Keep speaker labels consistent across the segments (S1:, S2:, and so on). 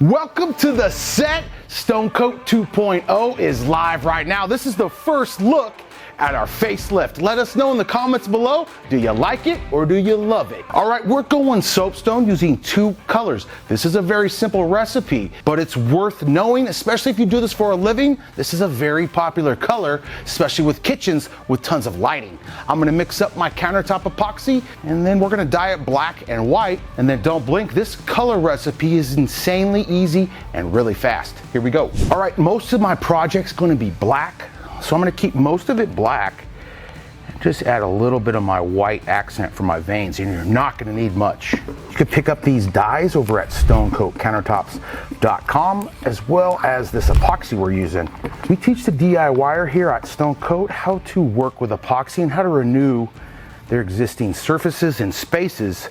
S1: Welcome to the set. Stone Coat 2.0 is live right now. This is the first look at our facelift. Let us know in the comments below, do you like it or do you love it? All right, we're going soapstone using two colors. This is a very simple recipe, but it's worth knowing, especially if you do this for a living. This is a very popular color, especially with kitchens with tons of lighting. I'm gonna mix up my countertop epoxy, and then we're gonna dye it black and white, and then don't blink. This color recipe is insanely easy and really fast. Here we go. All right, most of my project's gonna be black. So I'm gonna keep most of it black and just add a little bit of my white accent for my veins, and you're not gonna need much. You can pick up these dyes over at stonecoatcountertops.com, as well as this epoxy we're using. We teach the DIYer here at Stone Coat how to work with epoxy and how to renew their existing surfaces and spaces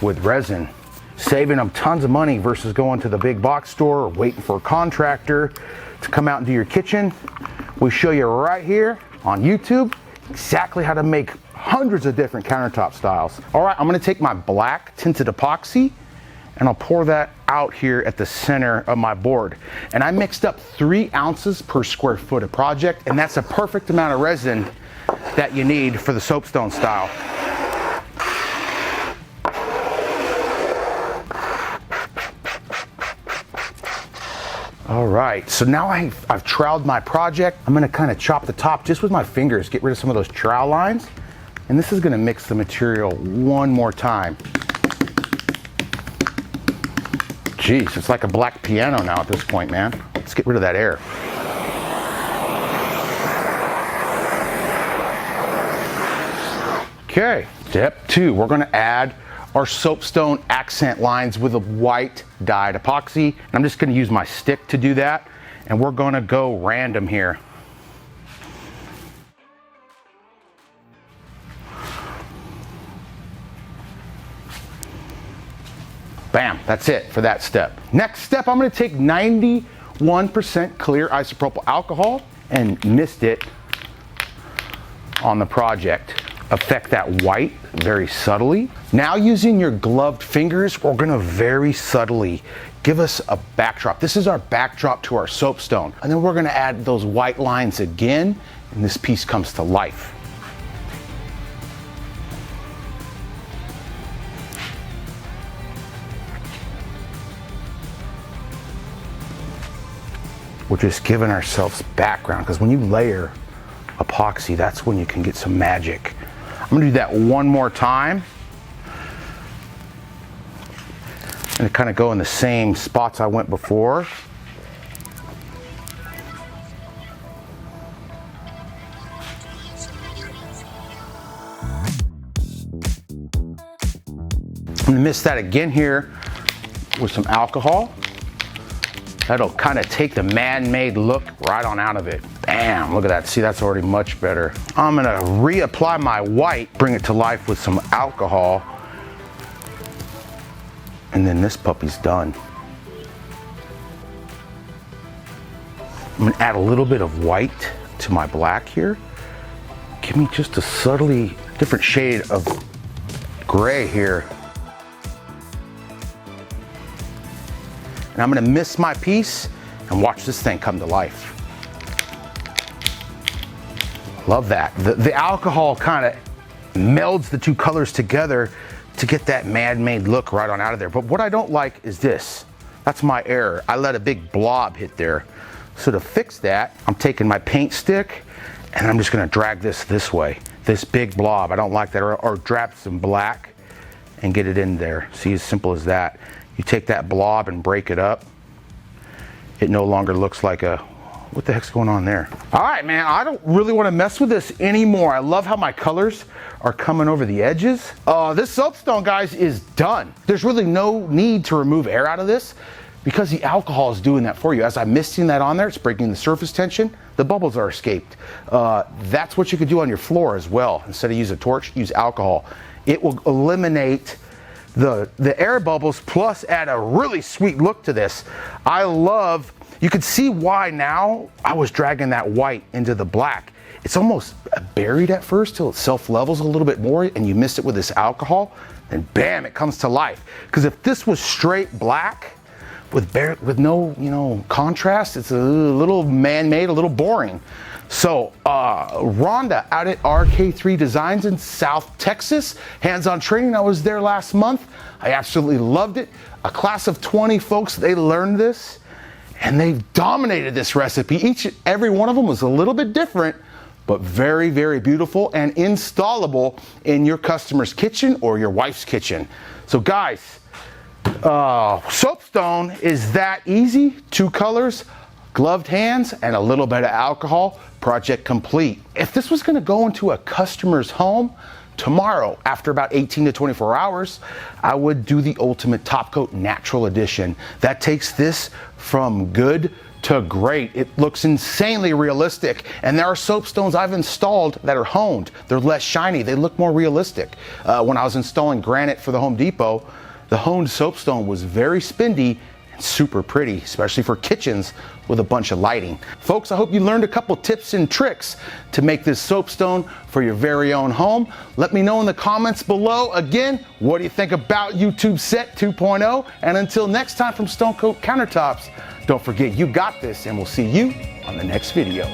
S1: with resin, saving them tons of money versus going to the big box store or waiting for a contractor to come out and do your kitchen. We show you right here on YouTube exactly how to make hundreds of different countertop styles. All right, I'm gonna take my black tinted epoxy and I'll pour that out here at the center of my board. And I mixed up 3 ounces per square foot of project, and that's a perfect amount of resin that you need for the soapstone style. All right, so now I've troweled my project. I'm gonna kind of chop the top just with my fingers, get rid of some of those trowel lines. And this is gonna mix the material one more time. Jeez, it's like a black piano now at this point, man. Let's get rid of that air. Okay, step 2, we're gonna add our soapstone accent lines with a white dyed epoxy. And I'm just gonna use my stick to do that, and we're gonna go random here. Bam, that's it for that step. Next step, I'm gonna take 91% clear isopropyl alcohol and mist it on the project. Affect that white very subtly. Now using your gloved fingers, we're gonna very subtly give us a backdrop. This is our backdrop to our soapstone. And then we're gonna add those white lines again, and this piece comes to life. We're just giving ourselves background, because when you layer epoxy, that's when you can get some magic. I'm gonna do that one more time. And kind of go in the same spots I went before. I'm gonna mix that again here with some alcohol. That'll kind of take the man-made look right on out of it. Bam, look at that. See, that's already much better. I'm gonna reapply my white, bring it to life with some alcohol. And then this puppy's done. I'm gonna add a little bit of white to my black here. Give me just a subtly different shade of gray here. And I'm gonna mist my piece and watch this thing come to life. Love that. The alcohol kind of melds the two colors together to get that man-made look right on out of there. But what I don't like is this. That's my error. I let a big blob hit there. So to fix that, I'm taking my paint stick and I'm just gonna drag this way. This big blob, I don't like that. Or drop some black and get it in there. See, as simple as that. You take that blob and break it up. It no longer looks like a, what the heck's going on there? All right, man, I don't really want to mess with this anymore. I love how my colors are coming over the edges. This soapstone, guys, is done. There's really no need to remove air out of this because the alcohol is doing that for you. As I'm misting that on there, it's breaking the surface tension. The bubbles are escaped. That's what you could do on your floor as well. Instead of use a torch, use alcohol. It will eliminate the air bubbles, plus add a really sweet look to this. I love, you can see why now I was dragging that white into the black. It's almost buried at first till it self-levels a little bit more, and you mist it with this alcohol, then bam, it comes to life. Because if this was straight black with no, contrast. It's a little man-made, a little boring. So Rhonda out at RK3 Designs in South Texas, hands-on training. I was there last month. I absolutely loved it. A class of 20 folks, they learned this and they've dominated this recipe. Every one of them was a little bit different, but very, very beautiful and installable in your customer's kitchen or your wife's kitchen. So guys, Soapstone is that easy. 2 colors, gloved hands, and a little bit of alcohol. Project complete. If this was going to go into a customer's home tomorrow, after about 18 to 24 hours, I would do the Ultimate Top Coat Natural Edition. That takes this from good to great. It looks insanely realistic. And there are soapstones I've installed that are honed. They're less shiny. They look more realistic. When I was installing granite for the Home Depot, the honed soapstone was very spendy and super pretty, especially for kitchens with a bunch of lighting. Folks, I hope you learned a couple tips and tricks to make this soapstone for your very own home. Let me know in the comments below. Again, what do you think about YouTube Set 2.0? And until next time from Stone Coat Countertops, don't forget you got this, and we'll see you on the next video.